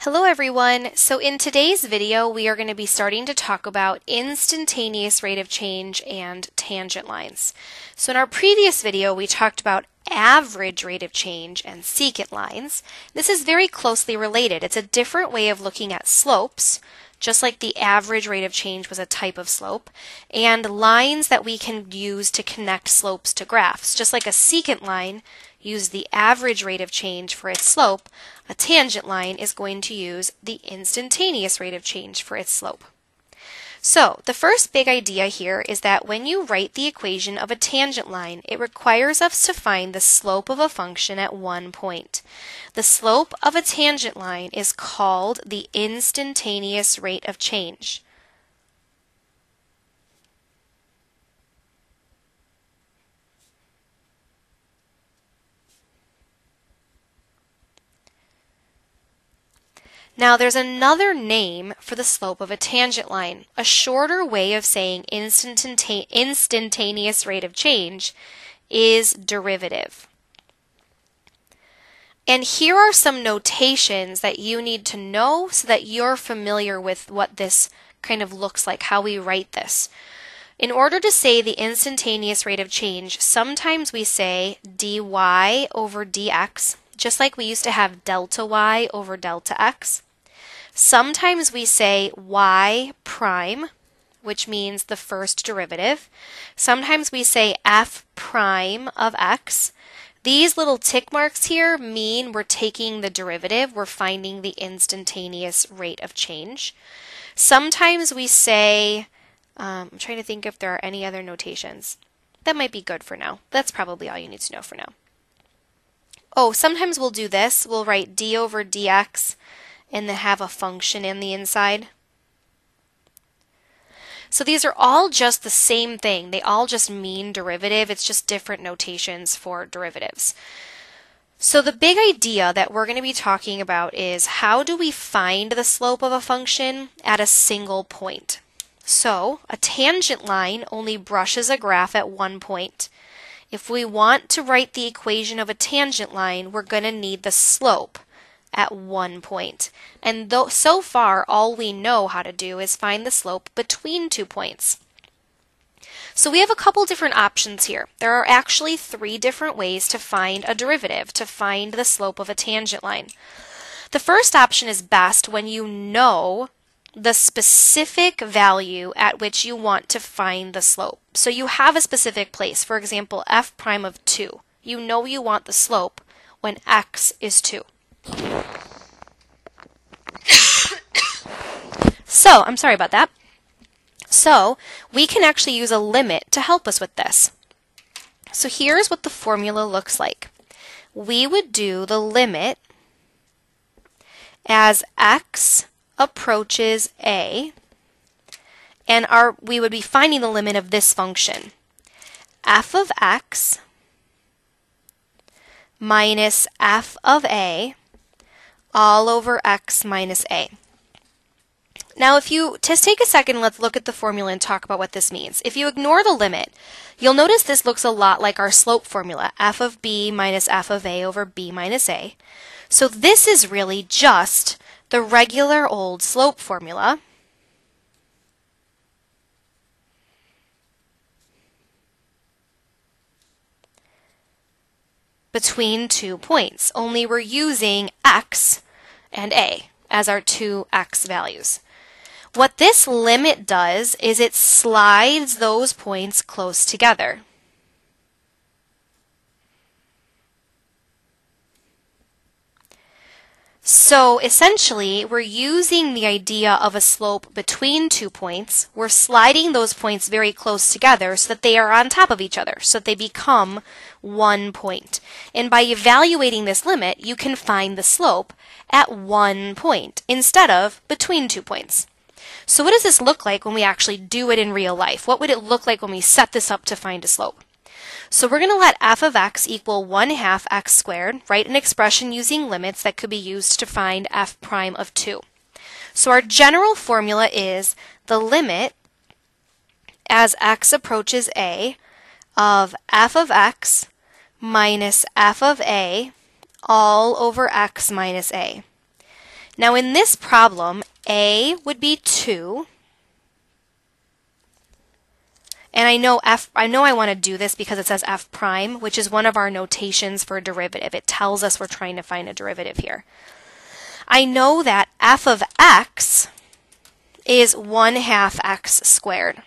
Hello everyone! So in today's video we are going to be starting to talk about instantaneous rate of change and tangent lines. So in our previous video we talked about average rate of change and secant lines. This is very closely related. It's a different way of looking at slopes, just like the average rate of change was a type of slope, and lines that we can use to connect slopes to graphs. Just like a secant line uses the average rate of change for its slope, a tangent line is going to use the instantaneous rate of change for its slope. So the first big idea here is that when you write the equation of a tangent line, it requires us to find the slope of a function at one point. The slope of a tangent line is called the instantaneous rate of change. Now there's another name for the slope of a tangent line. A shorter way of saying instantaneous rate of change is derivative. And here are some notations that you need to know so that you're familiar with what this kind of looks like, how we write this. In order to say the instantaneous rate of change, sometimes we say dy over dx, just like we used to have delta y over delta x. Sometimes we say y prime, which means the first derivative. Sometimes we say f prime of x. These little tick marks here mean we're taking the derivative, we're finding the instantaneous rate of change. Sometimes we say, I'm trying to think if there are any other notations. That might be good for now. That's probably all you need to know for now. Oh, sometimes we'll do this. We'll write d over dx and then have a function in the inside. So these are all just the same thing. They all just mean derivative. It's just different notations for derivatives. So the big idea that we're going to be talking about is how do we find the slope of a function at a single point? So a tangent line only brushes a graph at one point. If we want to write the equation of a tangent line, we're going to need the slope at one point. And so far, all we know how to do is find the slope between 2 points. So we have a couple different options here. There are actually 3 different ways to find a derivative, to find the slope of a tangent line. The first option is best when you know the specific value at which you want to find the slope. So you have a specific place, for example, f prime of 2. You know you want the slope when x is 2. So, I'm sorry about that. So, we can actually use a limit to help us with this. So here's what the formula looks like. We would do the limit as x approaches a, and we would be finding the limit of this function, f of x minus f of a all over x minus a. Now if you just take a second, let's look at the formula and talk about what this means. If you ignore the limit, you'll notice this looks a lot like our slope formula, f of b minus f of a over b minus a. So this is really just the regular old slope formula. Between 2 points, only we're using x and a as our two x values. What this limit does is it slides those points close together. So essentially, we're using the idea of a slope between 2 points. We're sliding those points very close together so that they are on top of each other, so that they become 1 point. And by evaluating this limit, you can find the slope at 1 point instead of between 2 points. So what does this look like when we actually do it in real life? What would it look like when we set this up to find a slope? So we're going to let f of x equal 1/2 x squared, write an expression using limits that could be used to find f prime of 2. So our general formula is the limit as x approaches a of f of x minus f of a all over x minus a. Now in this problem, a would be 2. And I know I want to do this because it says f prime, which is one of our notations for a derivative. It tells us we're trying to find a derivative here. I know that f of x is 1/2 x squared.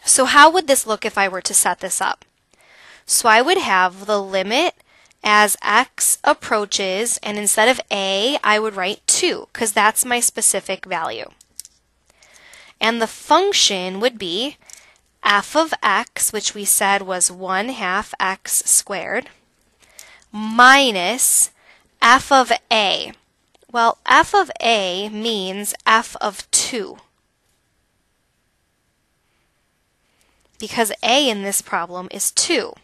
So how would this look if I were to set this up? So I would have the limit as x approaches, and instead of a, I would write 2, because that's my specific value. And the function would be f of x, which we said was 1/2 x squared, minus f of a. Well, f of a means f of 2. Because a in this problem is 2.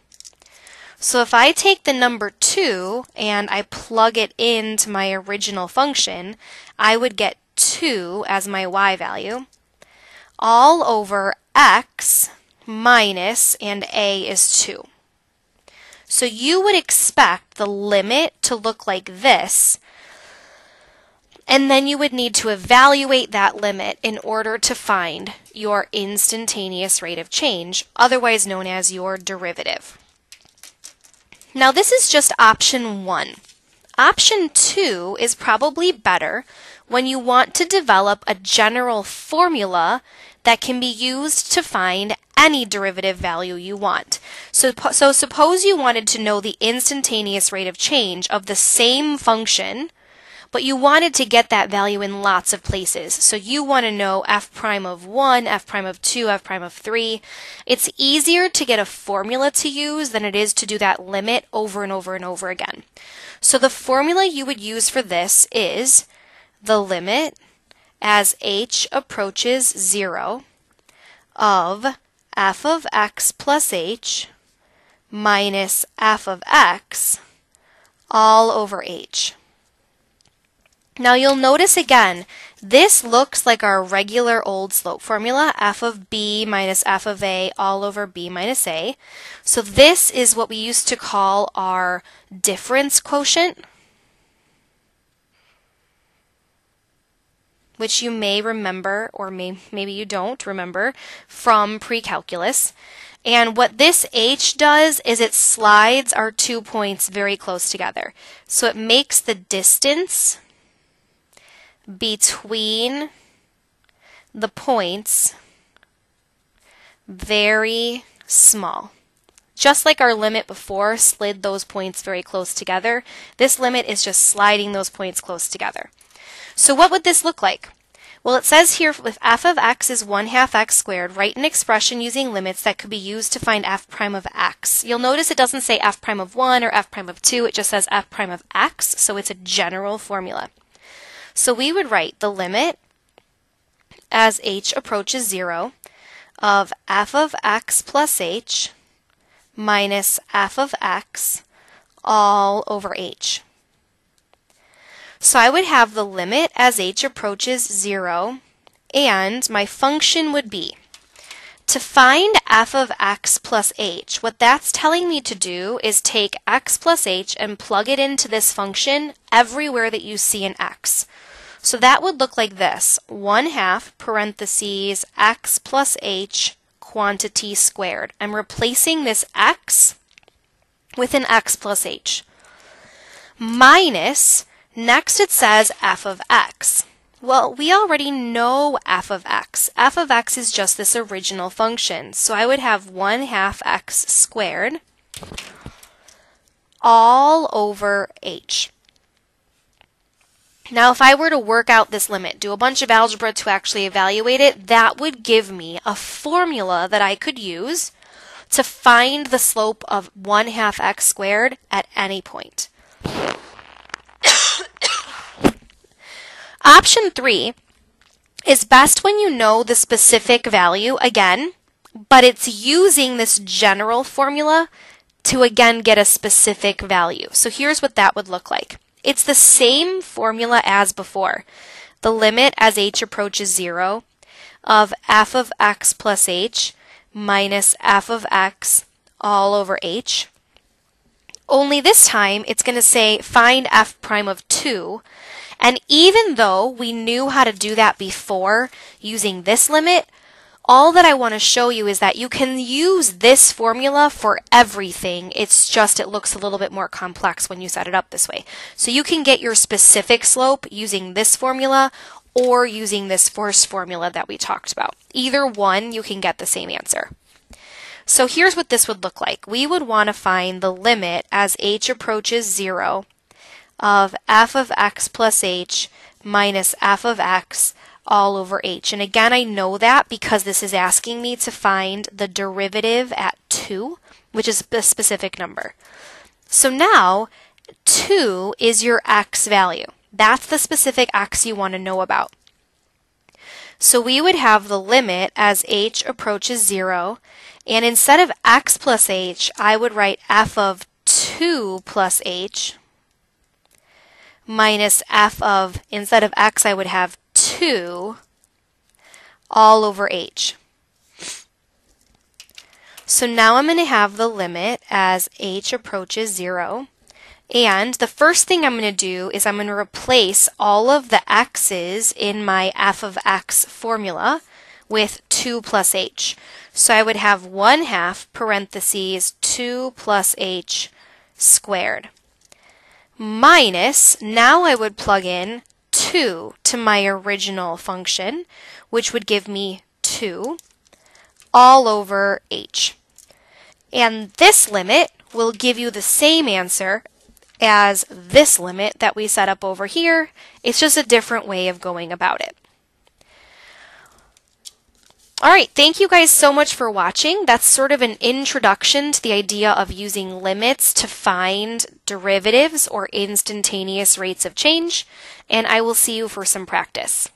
So if I take the number 2 and I plug it into my original function, I would get 2 as my y value, all over x minus, and a is 2. So you would expect the limit to look like this, and then you would need to evaluate that limit in order to find your instantaneous rate of change, otherwise known as your derivative. Now this is just option 1. Option 2 is probably better when you want to develop a general formula that can be used to find any derivative value you want. So suppose you wanted to know the instantaneous rate of change of the same function, but you wanted to get that value in lots of places. So you want to know f prime of 1, f prime of 2, f prime of 3. It's easier to get a formula to use than it is to do that limit over and over and over again. So the formula you would use for this is the limit as h approaches 0 of f of x plus h minus f of x all over h. Now you'll notice again, this looks like our regular old slope formula, f of b minus f of a all over b minus a. So this is what we used to call our difference quotient, which you may remember, or maybe you don't remember, from pre-calculus. And what this h does is it slides our 2 points very close together. So it makes the distance between the points very small. Just like our limit before slid those points very close together, this limit is just sliding those points close together. So what would this look like? Well, it says here if f of x is 1/2 x squared, write an expression using limits that could be used to find f prime of x. You'll notice it doesn't say f prime of 1 or f prime of 2, it just says f prime of x, so it's a general formula. So we would write the limit as h approaches 0 of f of x plus h minus f of x all over h. So I would have the limit as h approaches 0, and my function would be to find f of x plus h. What that's telling me to do is take x plus h and plug it into this function everywhere that you see an x. So that would look like this, 1/2 parentheses x plus h quantity squared. I'm replacing this x with an x plus h. Minus, next it says f of x. Well, we already know f of x. F of x is just this original function. So I would have 1/2 x squared all over h. Now, if I were to work out this limit, do a bunch of algebra to actually evaluate it, that would give me a formula that I could use to find the slope of 1/2 x squared at any point. Option 3 is best when you know the specific value again, but it's using this general formula to again get a specific value. So here's what that would look like. It's the same formula as before. The limit as h approaches 0 of f of x plus h minus f of x all over h only this time it's going to say find f prime of 2. And even though we knew how to do that before using this limit, all that I want to show you is that you can use this formula for everything. It's just it looks a little bit more complex when you set it up this way. So you can get your specific slope using this formula or using this first formula that we talked about. Either one, you can get the same answer. So here's what this would look like. We would want to find the limit as h approaches 0 of f of x plus h minus f of x all over h. And again, I know that because this is asking me to find the derivative at 2, which is a specific number. So now 2 is your x value. That's the specific x you want to know about. So we would have the limit as h approaches 0, and instead of x plus h, I would write f of 2 plus h minus f of, instead of x, I would have 2 all over h. So now I'm going to have the limit as h approaches 0. And the first thing I'm going to do is I'm going to replace all of the x's in my f of x formula with 2 plus h. So I would have 1/2 parentheses 2 plus h squared. Minus, now I would plug in 2 to my original function, which would give me 2 all over h. And this limit will give you the same answer as this limit that we set up over here. It's just a different way of going about it. All right, thank you guys so much for watching. That's sort of an introduction to the idea of using limits to find derivatives or instantaneous rates of change, and I will see you for some practice.